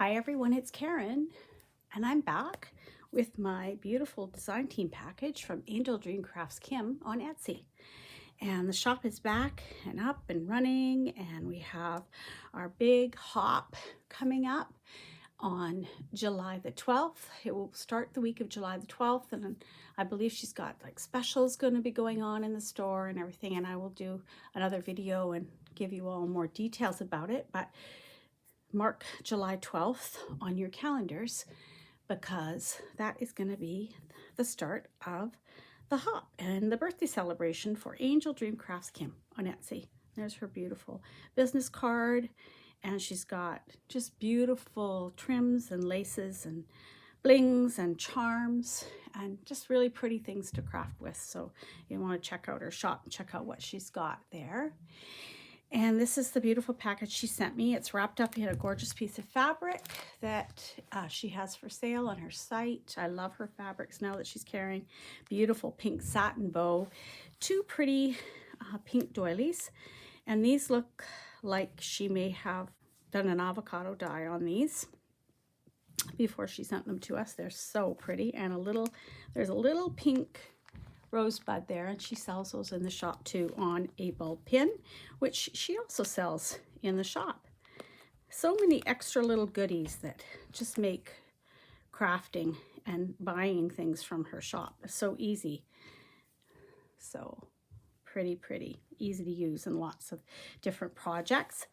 Hi everyone, it's Karen, and I'm back with my beautiful design team package from AngeldreamCraftsKim on Etsy. And the shop is back and up and running, and we have our big hop coming up on July the 12th. It will start the week of July the 12th, and I believe she's got like specials going to be going on in the store and everything, and I will do another video and give you all more details about it. But mark July 12th on your calendars, because that is going to be the start of the hop and the birthday celebration for AngeldreamCraftsKim on Etsy. There's her beautiful business card, and she's got just beautiful trims and laces and blings and charms and just really pretty things to craft with. So you want to check out her shop and check out what she's got there. And this is the beautiful package she sent me. It's wrapped up in a gorgeous piece of fabric that she has for sale on her site. I love her fabrics now that she's carrying. Beautiful pink satin bow, two pretty pink doilies. And these look like she may have done an avocado dye on these before she sent them to us. They're so pretty. And there's a little pink rosebud there, and she sells those in the shop too on a bulb pin, which she also sells in the shop. So many extra little goodies that just make crafting and buying things from her shop so easy. So pretty easy to use and lots of different projects.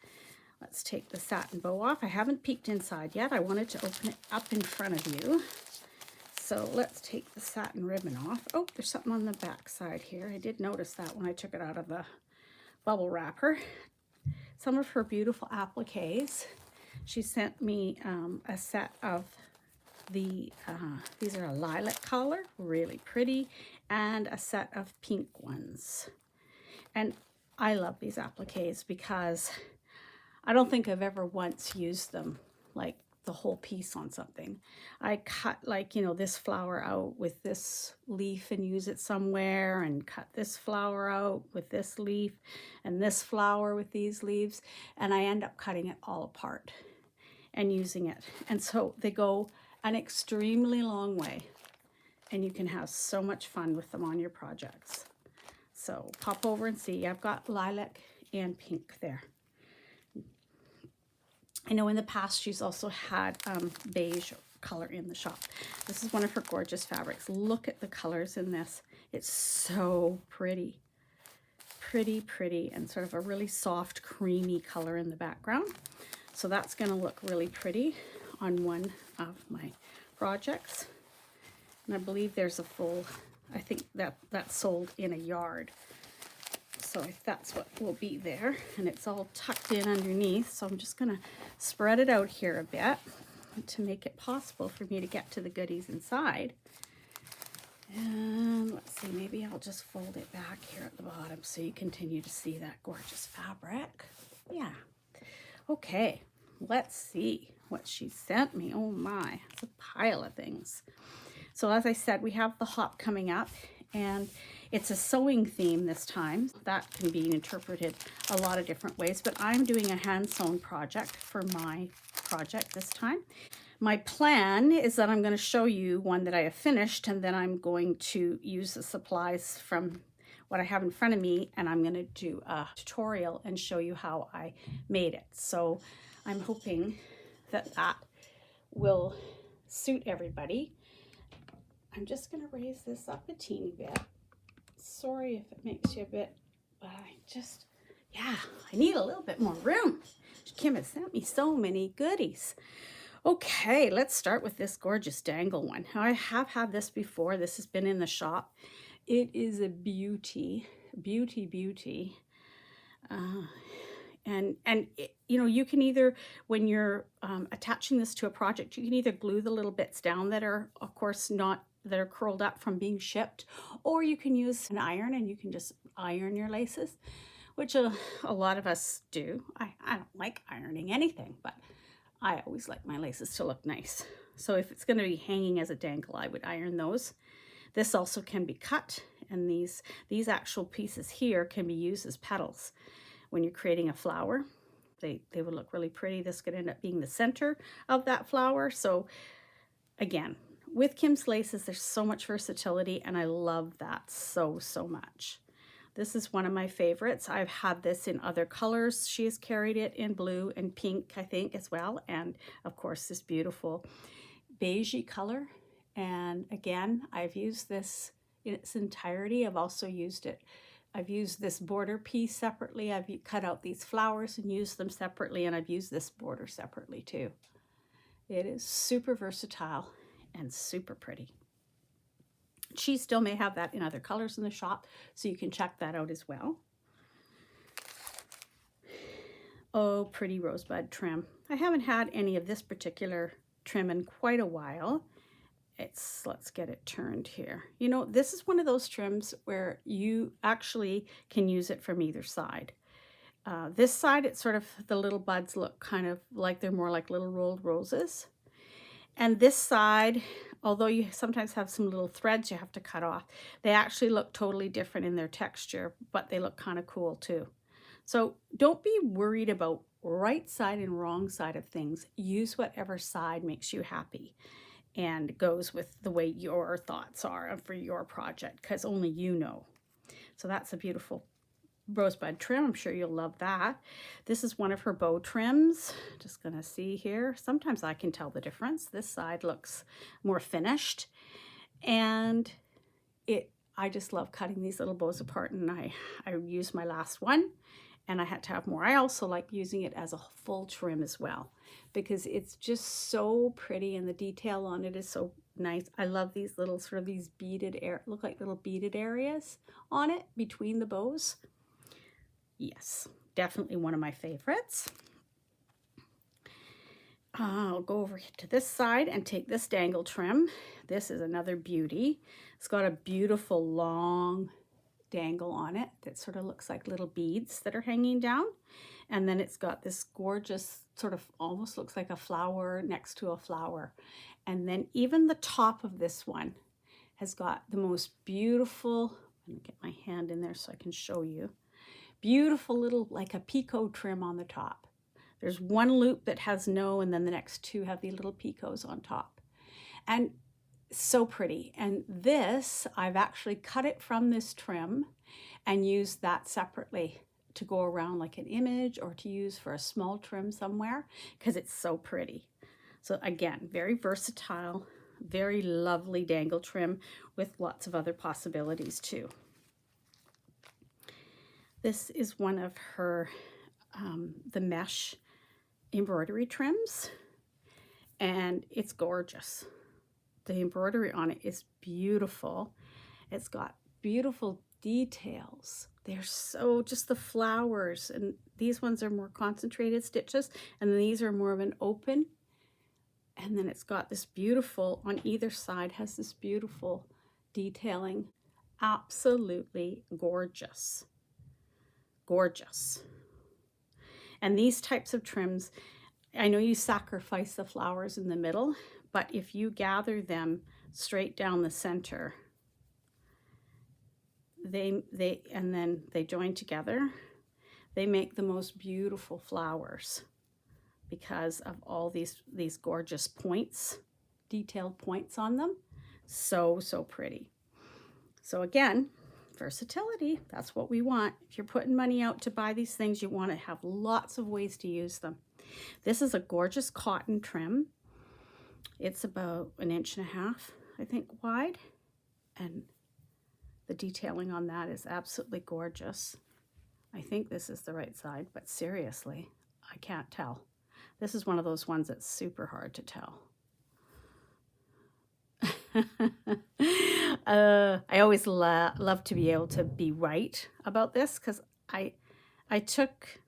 Let's take the satin bow off. I haven't peeked inside yet. I wanted to open it up in front of you. So let's take the satin ribbon off. Oh, there's something on the back side here. I did notice that when I took it out of the bubble wrapper. Some of her beautiful appliques. She sent me a set of these are a lilac color, really pretty, and a set of pink ones. And I love these appliques because I don't think I've ever once used them like the whole piece on something. I cut like, this flower out with this leaf and use it somewhere, and cut this flower out with this leaf and this flower with these leaves, and I end up cutting it all apart and using it. And so they go an extremely long way, and you can have so much fun with them on your projects. So pop over and see. I've got lilac and pink there. I know in the past she's also had beige color in the shop. This is one of her gorgeous fabrics. Look at the colors in this. It's so pretty. Pretty, and sort of a really soft, creamy color in the background. So that's going to look really pretty on one of my projects. And I believe there's a full, I think that's sold in a yard. So that's what will be there, and it's all tucked in underneath. So I'm just going to spread it out here a bit to make it possible for me to get to the goodies inside. And let's see, maybe I'll just fold it back here at the bottom so you continue to see that gorgeous fabric. Yeah. Okay, let's see what she sent me. Oh my, it's a pile of things. So as I said, we have the hop coming up, and it's a sewing theme this time. That can be interpreted a lot of different ways, but I'm doing a hand sewn project for my project this time. My plan is that I'm going to show you one that I have finished, and then I'm going to use the supplies from what I have in front of me, and I'm going to do a tutorial and show you how I made it. So I'm hoping that will suit everybody. I'm just going to raise this up a teeny bit. Sorry if it makes you a bit, but I need a little bit more room. Kim has sent me so many goodies. Okay, let's start with this gorgeous dangle one. Now, I have had this before. This has been in the shop. It is a beauty. And you can either, when you're attaching this to a project, you can either glue the little bits down that are, of course, that are curled up from being shipped, or you can use an iron and you can just iron your laces, which a lot of us do. I don't like ironing anything, but I always like my laces to look nice. So if it's going to be hanging as a dangle, I would iron those. This also can be cut, and these actual pieces here can be used as petals when you're creating a flower. they would look really pretty. This could end up being the center of that flower. So again, with Kim's laces, there's so much versatility, and I love that so, so much. This is one of my favorites. I've had this in other colors. She has carried it in blue and pink, I think, as well. And of course, this beautiful beigey color. And again, I've used this in its entirety. I've also used it. I've used this border piece separately. I've cut out these flowers and used them separately. And I've used this border separately too. It is super versatile and super pretty. She still may have that in other colors in the shop, so you can check that out as well. Oh, pretty rosebud trim. I haven't had any of this particular trim in quite a while. Let's get it turned here. You know, this is one of those trims where you actually can use it from either side. This side, it's sort of, the little buds look kind of like they're more like little rolled roses. And this side, although you sometimes have some little threads you have to cut off, they actually look totally different in their texture, but they look kind of cool too. So don't be worried about right side and wrong side of things. Use whatever side makes you happy and goes with the way your thoughts are for your project, because only you know. So that's a beautiful rosebud trim. I'm sure you'll love that. This is one of her bow trims. Just gonna see here. Sometimes I can tell the difference. This side looks more finished, and I just love cutting these little bows apart, and I used my last one and I had to have more. I also like using it as a full trim as well, because it's just so pretty and the detail on it is so nice. I love these little sort of these beaded look like little beaded areas on it between the bows. Yes, definitely one of my favorites. I'll go over to this side and take this dangle trim. This is another beauty. It's got a beautiful long dangle on it that sort of looks like little beads that are hanging down. And then it's got this gorgeous sort of almost looks like a flower next to a flower. And then even the top of this one has got the most beautiful, let me get my hand in there so I can show you. Beautiful little, like a picot trim on the top. There's one loop that has no, and then the next two have the little picots on top. And so pretty. And this, I've actually cut it from this trim and used that separately to go around like an image or to use for a small trim somewhere, because it's so pretty. So again, very versatile, very lovely dangle trim with lots of other possibilities too. This is one of her, the mesh embroidery trims, and it's gorgeous. The embroidery on it is beautiful. It's got beautiful details. They're so, just the flowers, and these ones are more concentrated stitches, and these are more of an open. And then it's got this beautiful, on either side has this beautiful detailing. Absolutely gorgeous. Gorgeous. And these types of trims, I know you sacrifice the flowers in the middle, but if you gather them straight down the center, and then they join together, they make the most beautiful flowers because of all these gorgeous points, detailed points on them. So, so pretty. So again, versatility, that's what we want. If you're putting money out to buy these things, you want to have lots of ways to use them. This is a gorgeous cotton trim. It's about 1.5 inches, I think, wide, and the detailing on that is absolutely gorgeous. I think this is the right side, but seriously, I can't tell. This is one of those ones that's super hard to tell. I always love to be able to be right about this, because I took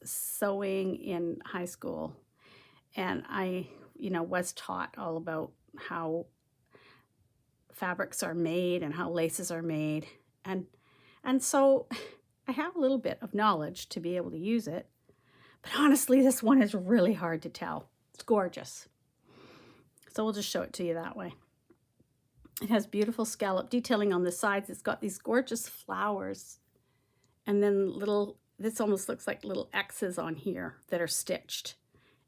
sewing in high school, and I was taught all about how fabrics are made and how laces are made, and so I have a little bit of knowledge to be able to use it. But honestly, this one is really hard to tell. It's gorgeous. So we'll just show it to you that way. It has beautiful scallop detailing on the sides. It's got these gorgeous flowers and then little this almost looks like little X's on here that are stitched.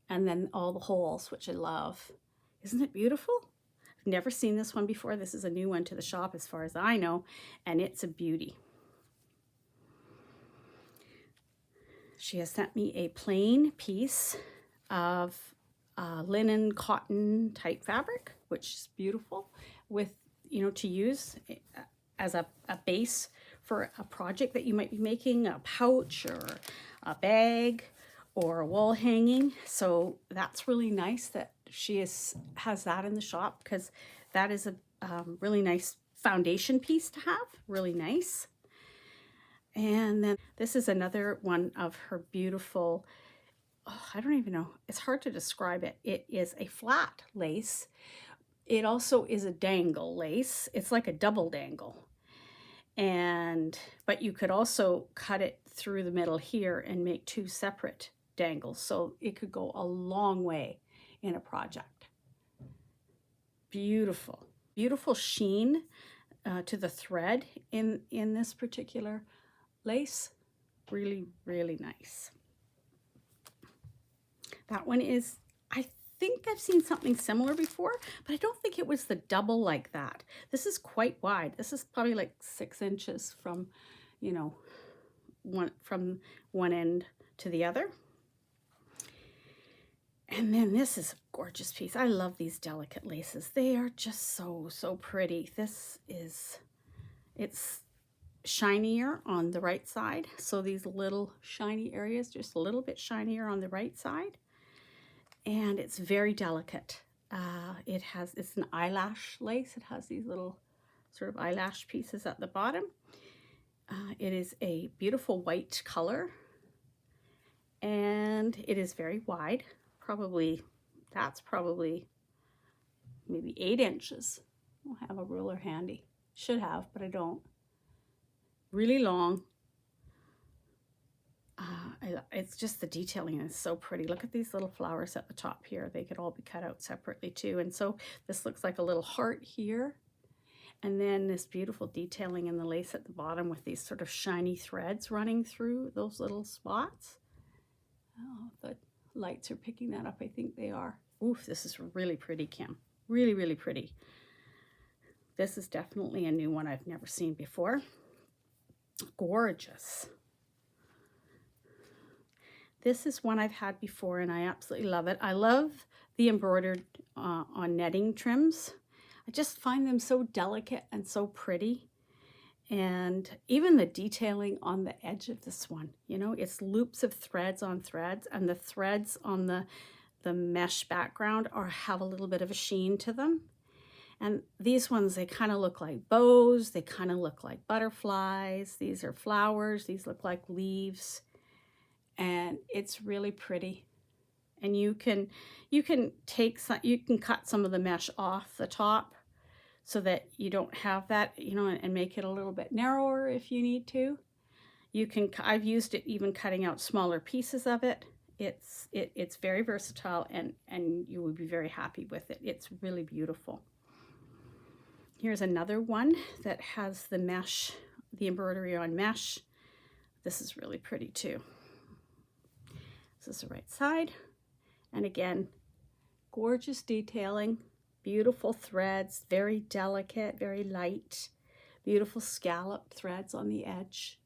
And then all the holes, which I love. Isn't it beautiful? I've never seen this one before. This is a new one to the shop as far as I know, and it's a beauty. She has sent me a plain piece of linen cotton type fabric, which is beautiful, with, you know, to use as a base for a project that you might be making, a pouch or a bag or a wall hanging. So that's really nice that she has that in the shop, because that is a really nice foundation piece to have, really nice. And then this is another one of her beautiful, oh, I don't even know, it's hard to describe it. It is a flat lace. It also is a dangle lace. It's like a double dangle. But you could also cut it through the middle here and make two separate dangles. So it could go a long way in a project. Beautiful, beautiful sheen to the thread in this particular lace. Really, really nice. That one is, I think I've seen something similar before, but I don't think it was the double like that. This is quite wide. This is probably like 6 inches from, you know, from one end to the other. And then this is a gorgeous piece. I love these delicate laces. They are just so, so pretty. This is, it's shinier on the right side. So these little shiny areas, just a little bit shinier on the right side. And it's very delicate. It's an eyelash lace. It has these little sort of eyelash pieces at the bottom. It is a beautiful white color. And it is very wide. That's probably maybe 8 inches. I don't have a ruler handy. Should have, but I don't. Really long. It's just the detailing is so pretty. Look at these little flowers at the top here. They could all be cut out separately too. And so this looks like a little heart here. And then this beautiful detailing in the lace at the bottom with these sort of shiny threads running through those little spots. Oh, the lights are picking that up. I think they are. Oof, this is really pretty, Kim. Really, really pretty. This is definitely a new one I've never seen before. Gorgeous. This is one I've had before and I absolutely love it. I love the embroidered on netting trims. I just find them so delicate and so pretty. And even the detailing on the edge of this one, you know, it's loops of threads on threads, and the threads on the mesh background have a little bit of a sheen to them. And these ones, they kind of look like bows. They kind of look like butterflies. These are flowers. These look like leaves. And it's really pretty. And you can cut some of the mesh off the top so that you don't have that, you know, and make it a little bit narrower if you need to. I've used it even cutting out smaller pieces of it. It's very versatile, and you would be very happy with it. It's really beautiful. Here's another one that has the mesh, the embroidery on mesh. This is really pretty too. This is the right side. And again, gorgeous detailing, beautiful threads, very delicate, very light, beautiful scalloped threads on the edge.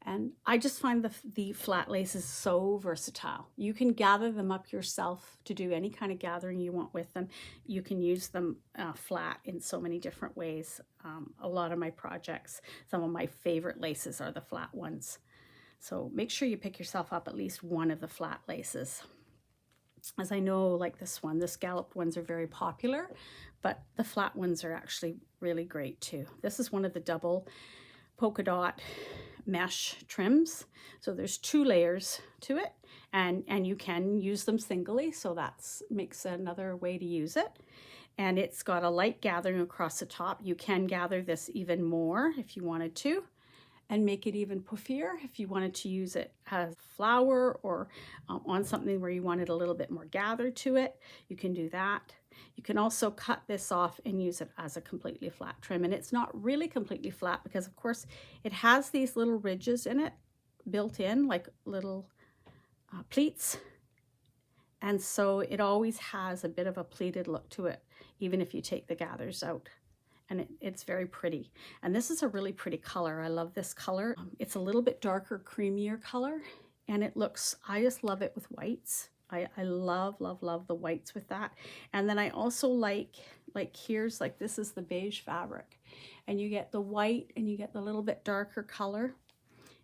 And I just find the flat laces so versatile. You can gather them up yourself to do any kind of gathering you want with them. You can use them flat in so many different ways. A lot of my projects, some of my favorite laces are the flat ones. So make sure you pick yourself up at least one of the flat laces. As I know, like this one, the scalloped ones are very popular, but the flat ones are actually really great too. This is one of the double polka dot mesh trims. So there's 2 layers to it, and you can use them singly, so that makes another way to use it. And it's got a light gathering across the top. You can gather this even more if you wanted to. and make it even puffier. If you wanted to use it as flower or on something where you wanted a little bit more gather to it, you can do that. You can also cut this off and use it as a completely flat trim. And it's not really completely flat because of course it has these little ridges in it built in, like little pleats. And so it always has a bit of a pleated look to it, even if you take the gathers out. And it's very pretty. And this is a really pretty color. I love this color. It's a little bit darker, creamier color. And it looks, I just love it with whites. I love, love, love the whites with that. And then I also like here's like, this is the beige fabric. And you get the white and you get the little bit darker color.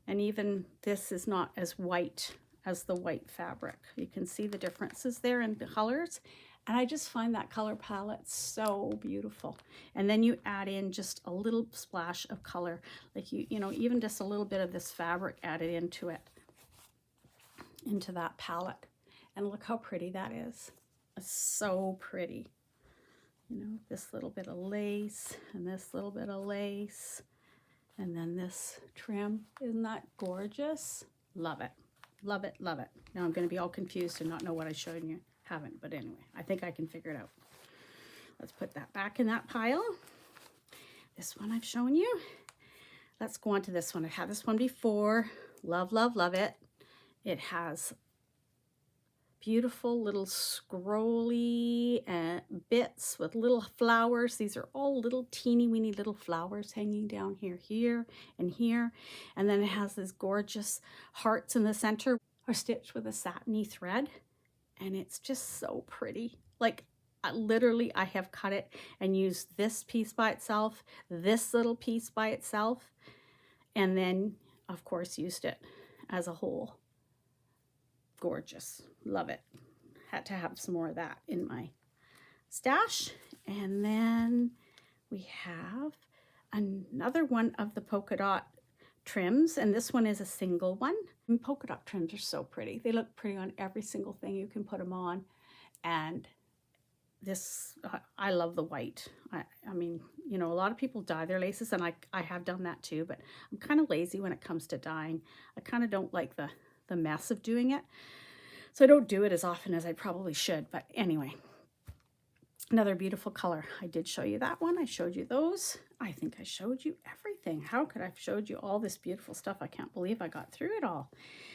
And even this is not as white as the white fabric. You can see the differences there in the colors. And I just find that color palette so beautiful. And then you add in just a little splash of color, like you know, even just a little bit of this fabric added into it, into that palette. And look how pretty that is. It's so pretty. You know, this little bit of lace and this little bit of lace. And then this trim. Isn't that gorgeous? Love it. Love it, love it. Now I'm going to be all confused and not know what I showed you. Haven't, but anyway, I think I can figure it out. Let's put that back in that pile. This one I've shown you. Let's go on to this one. I've had this one before. Love, love, love it. It has beautiful little scrolly bits with little flowers. These are all little teeny weeny little flowers hanging down here, here, and here. And then it has these gorgeous hearts in the center, are stitched with a satiny thread. And it's just so pretty. Like literally I have cut it and used this piece by itself, this little piece by itself, and then of course used it as a whole. Gorgeous. Love it. Had to have some more of that in my stash. And then we have another one of the polka dot trims, and this one is a single one. And polka dot trims are so pretty. They look pretty on every single thing. You can put them on. And this, I love the white. I mean, you know, a lot of people dye their laces, and I have done that too, but I'm kind of lazy when it comes to dyeing. I kind of don't like the mess of doing it. So I don't do it as often as I probably should, but anyway. Another beautiful color. I did show you that one. I showed you those. I think I showed you everything. How could I have showed you all this beautiful stuff? I can't believe I got through it all.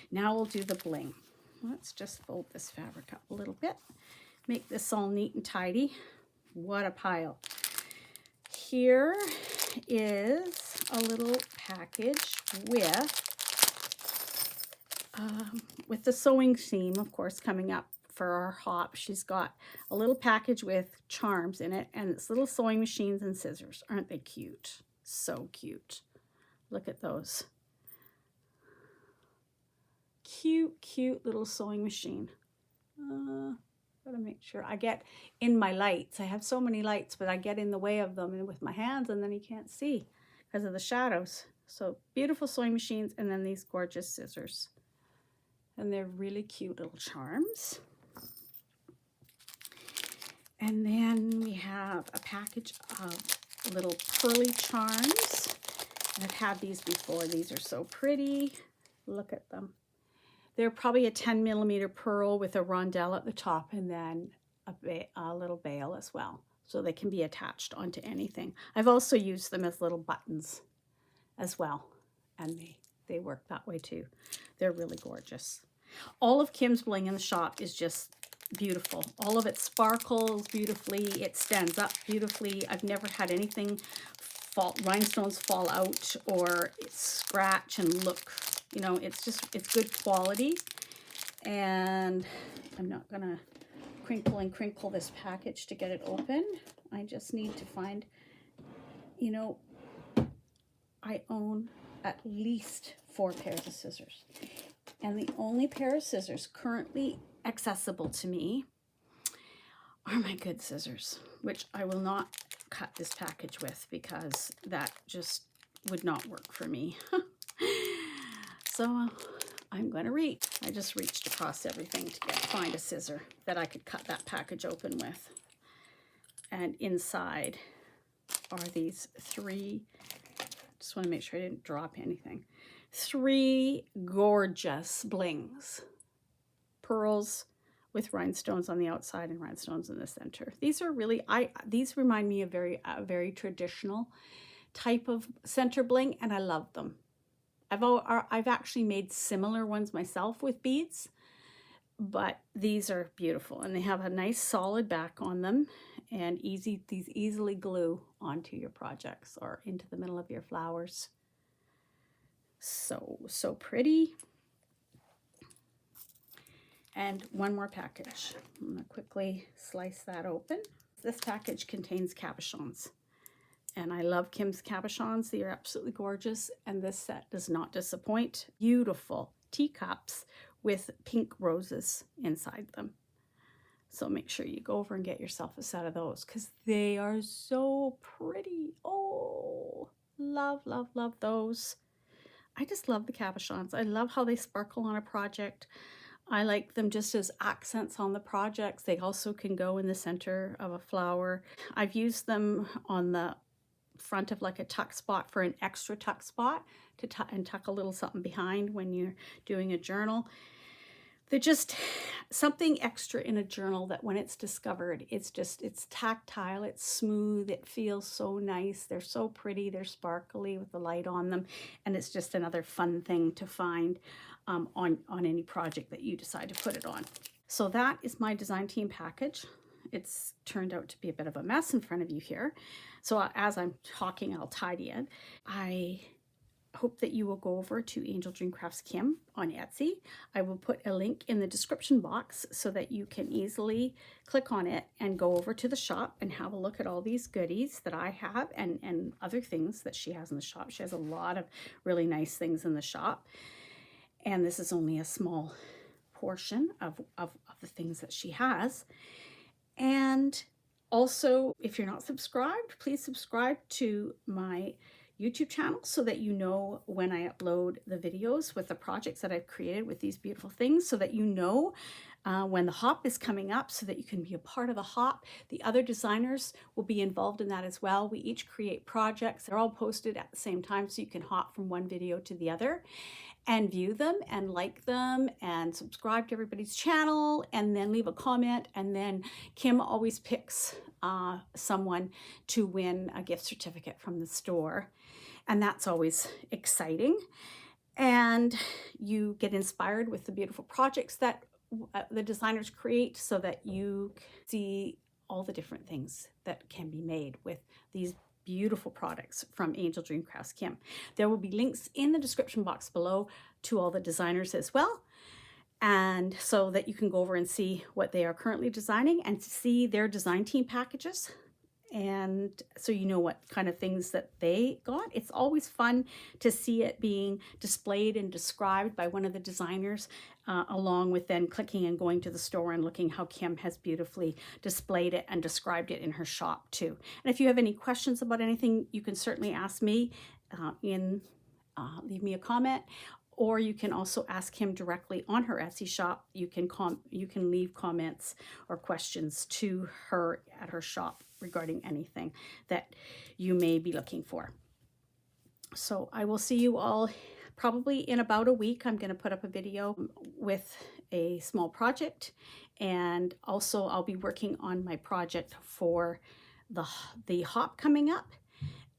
Now we'll do the bling. Let's just fold this fabric up a little bit. Make this all neat and tidy. What a pile. Here is a little package with the sewing seam, of course, coming up. For our hop, she's got a little package with charms in it, and it's little sewing machines and scissors. Aren't they cute? So cute. Look at those. Cute, cute little sewing machine. Gotta make sure I get in my lights. I have so many lights, but I get in the way of them and with my hands, and then you can't see because of the shadows. So beautiful sewing machines, and then these gorgeous scissors. And they're really cute little charms. And then we have a package of little pearly charms. I've had these before. These are so pretty. Look at them. They're probably a 10 millimeter pearl with a rondelle at the top, and then a little bail as well. So they can be attached onto anything. I've also used them as little buttons as well. And they work that way too. They're really gorgeous. All of Kim's bling in the shop is just beautiful. All of it sparkles beautifully. It stands up beautifully. I've never had anything rhinestones fall out or scratch and look, you know, it's good quality. And I'm not gonna crinkle and crinkle this package to get it open. I just need to find, you know, I own at least 4 pairs of scissors. And the only pair of scissors currently accessible to me are my good scissors, which I will not cut this package with because that just would not work for me. So I'm going to reach. I just reached across everything to find a scissor that I could cut that package open with. And inside are these 3 Just want to make sure I didn't drop anything. 3 gorgeous blings. Pearls with rhinestones on the outside and rhinestones in the center. These are really, these remind me of very traditional type of center bling, and I love them. I've actually made similar ones myself with beads, but these are beautiful, and they have a nice solid back on them, and these easily glue onto your projects or into the middle of your flowers. So pretty. And one more package. I'm gonna quickly slice that open. This package contains cabochons, and I love Kim's cabochons. They are absolutely gorgeous, and this set does not disappoint. Beautiful teacups with pink roses inside them. So make sure you go over and get yourself a set of those because they are so pretty. Oh, love, love, love those. I just love the cabochons. I love how they sparkle on a project. I like them just as accents on the projects. They also can go in the center of a flower. I've used them on the front of like a tuck spot for an extra tuck spot to tuck a little something behind when you're doing a journal. They're just something extra in a journal that when it's discovered, it's tactile, it's smooth, it feels so nice. They're so pretty, they're sparkly with the light on them, and it's just another fun thing to find on any project that you decide to put it on. So that is my design team package. It's turned out to be a bit of a mess in front of you here. So as I'm talking, I'll tidy it. I hope that you will go over to AngeldreamCraftsKim on Etsy. I will put a link in the description box so that you can easily click on it and go over to the shop and have a look at all these goodies that I have and other things that she has in the shop. She has a lot of really nice things in the shop. And this is only a small portion of the things that she has. And also, if you're not subscribed, please subscribe to my YouTube channel so that you know when I upload the videos with the projects that I've created with these beautiful things, so that you know when the hop is coming up, so that you can be a part of the hop. The other designers will be involved in that as well. We each create projects. They're all posted at the same time, so you can hop from one video to the other and view them and like them and subscribe to everybody's channel and then leave a comment. And then Kim always picks someone to win a gift certificate from the store. And that's always exciting. And you get inspired with the beautiful projects that the designers create, so that you see all the different things that can be made with these beautiful products from AngeldreamCraftsKim. There will be links in the description box below to all the designers as well, and so that you can go over and see what they are currently designing and see their design team packages, and so you know what kind of things that they got. It's always fun to see it being displayed and described by one of the designers, along with then clicking and going to the store and looking how Kim has beautifully displayed it and described it in her shop too. And if you have any questions about anything, you can certainly ask me leave me a comment, or you can also ask him directly on her Etsy shop. You can leave comments or questions to her at her shop regarding anything that you may be looking for. So I will see you all probably in about a week. I'm going to put up a video with a small project, and also I'll be working on my project for the hop coming up.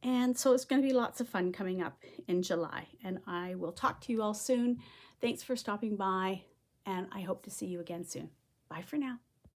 And so it's going to be lots of fun coming up in July. And I will talk to you all soon. Thanks for stopping by, and I hope to see you again soon. Bye for now.